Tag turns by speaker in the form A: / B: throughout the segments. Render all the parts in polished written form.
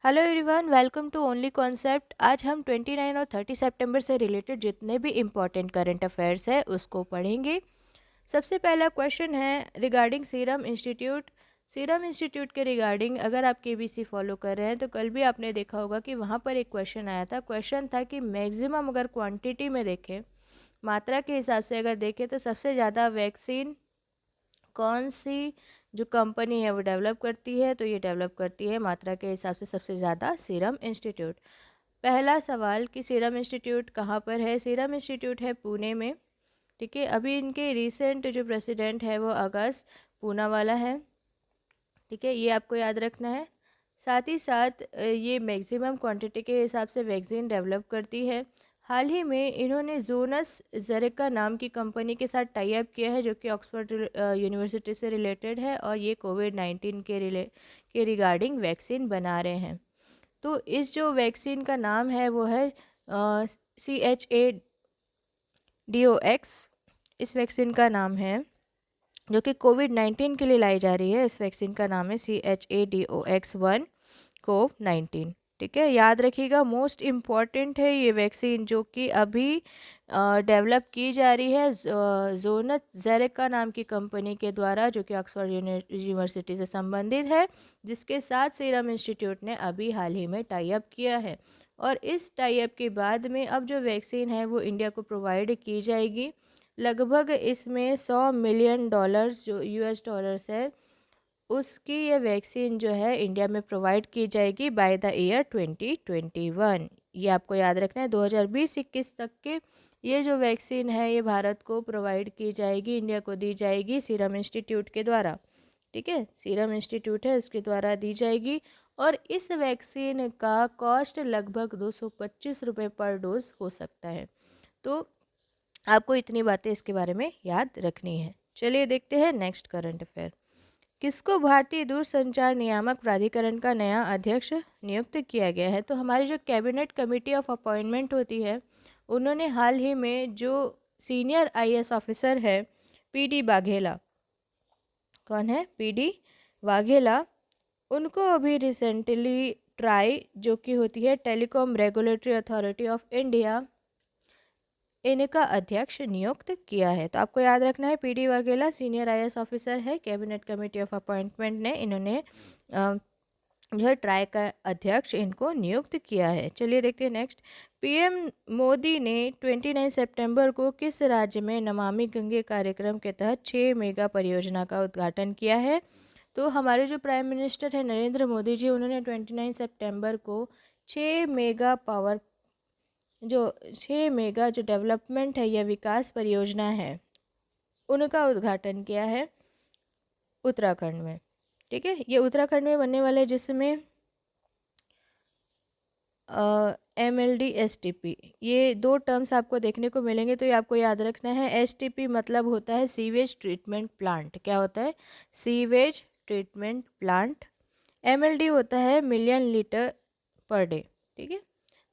A: Hello everyone, welcome to only concept. आज हम 29 और 30 सितंबर से रिलेटेड जितने भी इम्पोर्टेंट करंट अफेयर्स है उसको पढ़ेंगे। सबसे पहला क्वेश्चन है regarding serum institute. Serum institute के रिगार्डिंग अगर आप केबीसी फॉलो कर रहे हैं तो कल भी आपने देखा होगा कि वहाँ पर एक क्वेश्चन आया था। क्वेश्चन था कि मैक्सिमम अगर क्वांटिटी में देखें, मात्रा के हिसाब से अगर देखें तो सबसे ज़्यादा वैक्सीन कौन सी जो कंपनी है वो डेवलप करती है, तो ये डेवलप करती है मात्रा के हिसाब से सबसे ज़्यादा सीरम इंस्टीट्यूट। पहला सवाल कि सीरम इंस्टीट्यूट कहाँ पर है। सीरम इंस्टीट्यूट है पुणे में। ठीक है, अभी इनके रिसेंट जो प्रेसिडेंट है वो अगस्त पूनावाला है। ठीक है, ये आपको याद रखना है। साथ ही साथ ये मैक्सिमम क्वांटिटी के हिसाब से वैक्सीन डेवलप करती है। हाल ही में इन्होंने जोनस जेरेका नाम की कंपनी के साथ टाई अप किया है, जो कि ऑक्सफोर्ड यूनिवर्सिटी से रिलेटेड है, और ये कोविड-19 के रिगार्डिंग वैक्सीन बना रहे हैं। तो इस जो वैक्सीन का नाम है वो है CHAdOx। इस वैक्सीन का नाम है, जो कि कोविड-19 के लिए लाई जा रही है। इस वैक्सीन का नाम है CHAdOx1 कोव-19। ठीक है, याद रखिएगा, मोस्ट इम्पॉर्टेंट है ये वैक्सीन, जो कि अभी डेवलप की जा रही है जोनस जेरेका नाम की कंपनी के द्वारा, जो कि ऑक्सफोर्ड यूनिवर्सिटी से संबंधित है, जिसके साथ सीरम इंस्टीट्यूट ने अभी हाल ही में टाई अप किया है। और इस टाई अप के बाद में अब जो वैक्सीन है वो इंडिया को प्रोवाइड की जाएगी। लगभग इसमें $100 मिलियन जो यूएस डॉलर्स है, उसकी ये वैक्सीन जो है इंडिया में प्रोवाइड की जाएगी बाय द ईयर 2021। ये आपको याद रखना है, 2020-21 तक के ये जो वैक्सीन है ये भारत को प्रोवाइड की जाएगी, इंडिया को दी जाएगी सीरम इंस्टीट्यूट के द्वारा। ठीक है, सीरम इंस्टीट्यूट है उसके द्वारा दी जाएगी। और इस वैक्सीन का कॉस्ट लगभग 225 रुपये पर डोज हो सकता है। तो आपको इतनी बातें इसके बारे में याद रखनी है। चलिए देखते हैं नेक्स्ट करंट अफेयर। किसको भारतीय दूरसंचार नियामक प्राधिकरण का नया अध्यक्ष नियुक्त किया गया है। तो हमारी जो कैबिनेट कमेटी ऑफ अपॉइंटमेंट होती है, उन्होंने हाल ही में जो सीनियर आईएएस ऑफिसर है पीडी वाघेला, कौन है पीडी वाघेला, उनको अभी रिसेंटली ट्राई, जो कि होती है telecom regulatory authority of India, इनका अध्यक्ष नियुक्त किया है। तो आपको याद रखना है, PD Vaghela senior IAS officer है, कैबिनेट कमेटी ऑफ अपॉइंटमेंट ने इन्होंने जो है ट्राई का अध्यक्ष इनको नियुक्त किया है। चलिए देखते हैं नेक्स्ट। पीएम मोदी ने 29 सितंबर को किस राज्य में नमामि गंगे कार्यक्रम के तहत 6 मेगा परियोजना का उद्घाटन किया है। तो हमारे जो प्राइम मिनिस्टर है नरेंद्र मोदी जी, उन्होंने 29 सितंबर को 6 मेगा पावर जो 6 मेगा जो डेवलपमेंट है या विकास परियोजना है, उनका उद्घाटन किया है उत्तराखंड में। ठीक है, ये उत्तराखंड में बनने वाले, जिसमें MLD STP, ये दो टर्म्स आपको देखने को मिलेंगे, तो ये आपको याद रखना है। STP मतलब होता है सीवेज ट्रीटमेंट प्लांट। क्या होता है? Sewage treatment plant. MLD होता है मिलियन लीटर पर डे। ठीक है,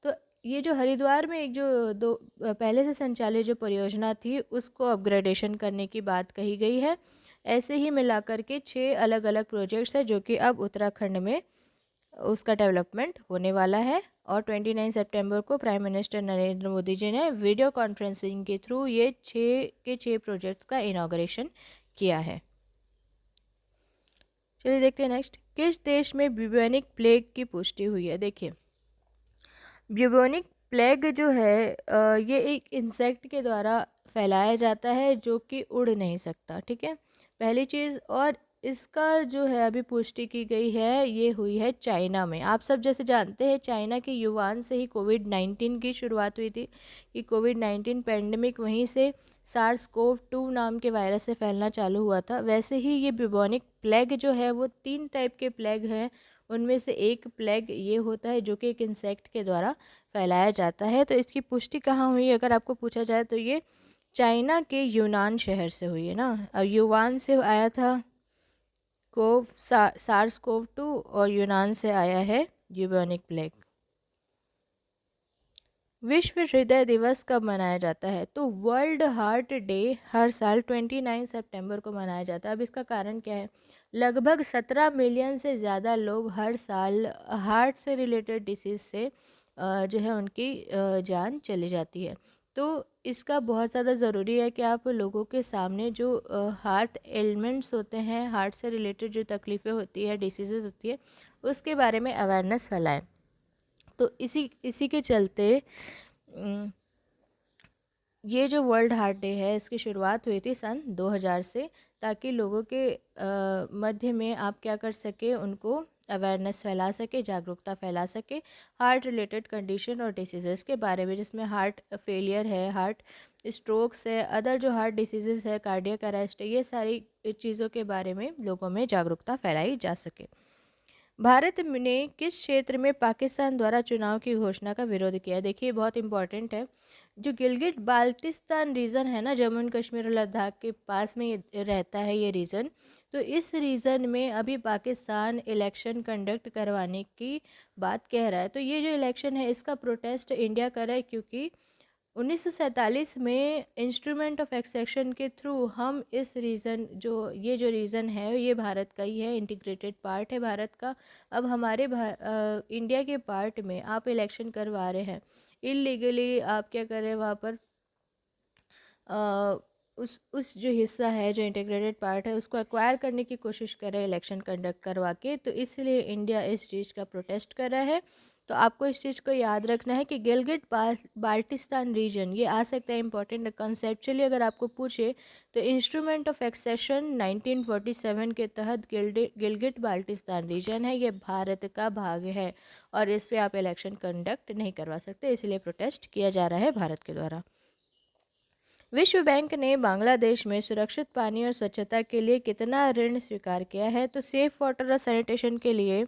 A: तो ये जो हरिद्वार में एक जो दो पहले से संचालित जो परियोजना थी, उसको अपग्रेडेशन करने की बात कही गई है। ऐसे ही मिलाकर के 6 अलग अलग प्रोजेक्ट्स हैं, जो कि अब उत्तराखंड में उसका डेवलपमेंट होने वाला है। और 29 सितंबर को प्राइम मिनिस्टर नरेंद्र मोदी जी ने वीडियो कॉन्फ्रेंसिंग के थ्रू ये 6 प्रोजेक्ट्स का इनॉग्रेशन किया है। चलिए देखते हैं नेक्स्ट। किस देश में ब्यूबोनिक प्लेग की पुष्टि हुई है। देखिए, ब्यूबोनिक प्लेग जो है ये एक इंसेक्ट के द्वारा फैलाया जाता है, जो कि उड़ नहीं सकता। ठीक है, पहली चीज़। और इसका जो है अभी पुष्टि की गई है, ये हुई है चाइना में। आप सब जैसे जानते हैं, चाइना के युवान से ही कोविड-19 की शुरुआत हुई थी, कि कोविड-19 पेंडेमिक वहीं से SARS-CoV-2 नाम के वायरस से फैलना चालू हुआ था। वैसे ही ये ब्यूबोनिक प्लेग जो है वो 3 टाइप के प्लेग हैं। उनमें से एक प्लेग ये होता है जो कि एक इंसेक्ट के द्वारा फैलाया जाता है। तो इसकी पुष्टि कहाँ हुई अगर आपको पूछा जाए, तो ये चाइना के यूनान शहर से हुई है ना। अब युवान से आया था SARS-CoV-2, और यूनान से आया है ब्यूबोनिक प्लेग। विश्व हृदय दिवस कब मनाया जाता है। तो वर्ल्ड हार्ट डे हर साल 29 सितंबर को मनाया जाता है। अब इसका कारण क्या है? लगभग 17 मिलियन से ज़्यादा लोग हर साल हार्ट से रिलेटेड डिसीज़ से जो है उनकी जान चली जाती है। तो इसका बहुत ज़्यादा ज़रूरी है कि आप लोगों के सामने जो हार्ट एलिमेंट्स होते हैं, हार्ट से रिलेटेड जो तकलीफ़ें होती है, डिसीज़ेज़ होती है, उसके बारे में अवेयरनेस फैलाएं। तो इसी इसी के चलते ये जो वर्ल्ड हार्ट डे है, इसकी शुरुआत हुई थी सन 2000 से, ताकि लोगों के मध्य में आप क्या कर सके, उनको अवेयरनेस फैला सके, जागरूकता फैला सके हार्ट रिलेटेड कंडीशन और डिसीज़ेज़ के बारे में, जिसमें हार्ट फेलियर है, हार्ट स्ट्रोक्स है, अदर जो हार्ट डिसीज़ेज़ है, कार्डियक अरेस्ट है, ये सारी चीज़ों के बारे में लोगों में जागरूकता फैलाई जा सके। भारत ने किस क्षेत्र में पाकिस्तान द्वारा चुनाव की घोषणा का विरोध किया? देखिए बहुत इंपॉर्टेंट है। जो गिलगिट बाल्टिस्तान रीजन है ना, जम्मू एंड कश्मीर और लद्दाख के पास में ये रहता है ये रीजन। तो इस रीजन में अभी पाकिस्तान इलेक्शन कंडक्ट करवाने की बात कह रहा है। तो ये जो इलेक्शन है, इसका प्रोटेस्ट इंडिया कर रहा है, क्योंकि 1947 में इंस्ट्रूमेंट ऑफ एक्सेशन के थ्रू हम इस रीजन जो रीजन है, ये भारत का ही है, इंटीग्रेटेड पार्ट है भारत का। अब हमारे इंडिया के पार्ट में आप इलेक्शन करवा रहे हैं इलीगली, आप क्या कर रहे हैं वहाँ पर, उस जो हिस्सा है, जो इंटीग्रेटेड पार्ट है, उसको एक्वायर करने की कोशिश कर रहे हैं इलेक्शन कंडक्ट करवा के। तो इसलिए इंडिया इस चीज़ का प्रोटेस्ट कर रहा है। तो आपको इस चीज़ को याद रखना है कि गिलगिट बाल्टिस्तान रीजन ये आ सकता है इंपॉर्टेंट कॉन्सेप्चुअली। अगर आपको पूछे तो इंस्ट्रूमेंट ऑफ एक्सेशन 1947 के तहत गिलगिट बाल्टिस्तान रीजन है, ये भारत का भाग है और इस पर आप इलेक्शन कंडक्ट नहीं करवा सकते, इसलिए प्रोटेस्ट किया जा रहा है भारत के द्वारा। विश्व बैंक ने बांग्लादेश में सुरक्षित पानी और स्वच्छता के लिए कितना ऋण स्वीकार किया है? तो सेफ वाटर और सैनिटेशन के लिए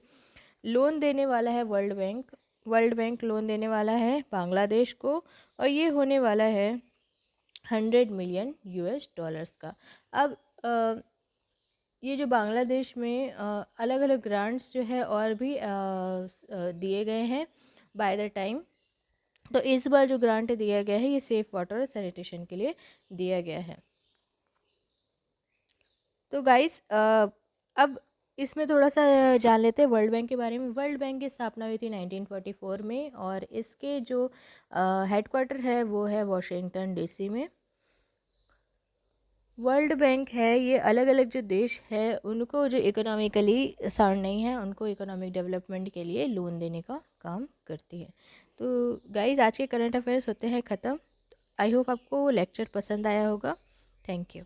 A: लोन देने वाला है world bank. World bank loan देने वाला है बांग्लादेश को, और ये होने वाला है 100 मिलियन यूएस डॉलर्स का। अब ये जो बांग्लादेश में अलग अलग ग्रांट्स जो है और भी दिए गए हैं बाय द टाइम। तो इस बार जो ग्रांट दिया गया है, ये सेफ वाटर और सैनिटेशन के लिए दिया गया है। तो गाइस अब इसमें थोड़ा सा जान लेते हैं वर्ल्ड बैंक के बारे में। वर्ल्ड बैंक की स्थापना हुई थी 1944 में, और इसके जो हेडक्वार्टर है वो है वॉशिंगटन डीसी में। वर्ल्ड बैंक है, ये अलग अलग जो देश है उनको जो इकोनॉमिकली साउंड नहीं है, उनको इकोनॉमिक डेवलपमेंट के लिए लोन देने का काम करती है। तो गाइस आज के करंट अफेयर्स होते हैं ख़त्म। आई होप आपको लेक्चर पसंद आया होगा। Thank you.